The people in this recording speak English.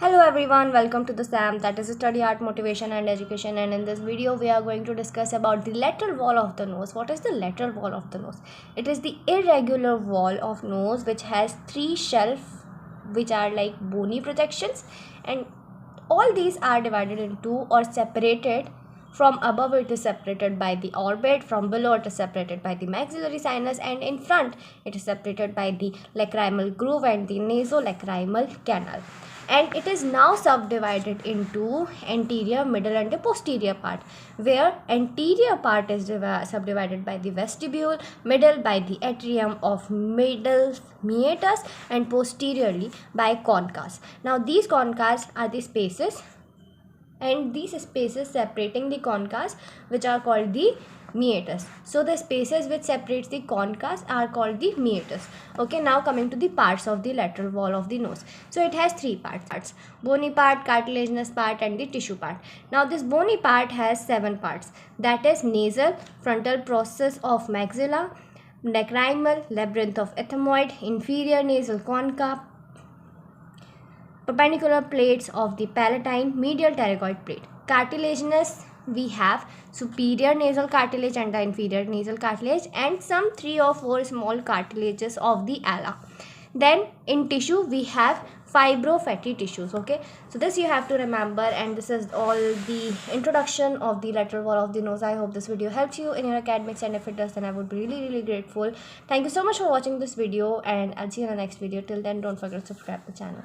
Hello everyone, welcome to the S.A.M.E, that is Study Art Motivation and Education, and in this video we are going to discuss about the lateral wall of the nose. What is the lateral wall of the nose? It is the irregular wall of nose which has three shelves which are like bony projections, and all these are divided into or separated. From above it is separated by the orbit, from below it is separated by the maxillary sinus, and in front it is separated by the lacrimal groove and the nasolacrimal canal. And it is now subdivided into anterior, middle and the posterior part, where anterior part is subdivided by the vestibule, middle by the atrium of middle meatus, and posteriorly by concavs. Now these concavs are the spaces, and these spaces separating the concavs which are called the meatus. So the spaces which separates the concavs are called the meatus. Okay, now coming to the parts of the lateral wall of the nose. So it has three parts: bony part, cartilaginous part and the tissue part. Now this bony part has 7 parts, that is nasal, frontal process of maxilla, lacrimal, labyrinth of ethmoid, inferior nasal concha, perpendicular plates of the palatine, medial pterygoid plate. Cartilaginous, we have superior nasal cartilage and the inferior nasal cartilage, and some 3 or 4 small cartilages of the ala. Then in tissue we have fibrofatty tissues. Okay, so this you have to remember, and this is all the introduction of the lateral wall of the nose. I hope this video helps you in your academics, and if it does then I would be really grateful. Thank you so much for watching this video, and I'll see you in the next video. Till then, don't forget to subscribe to the channel.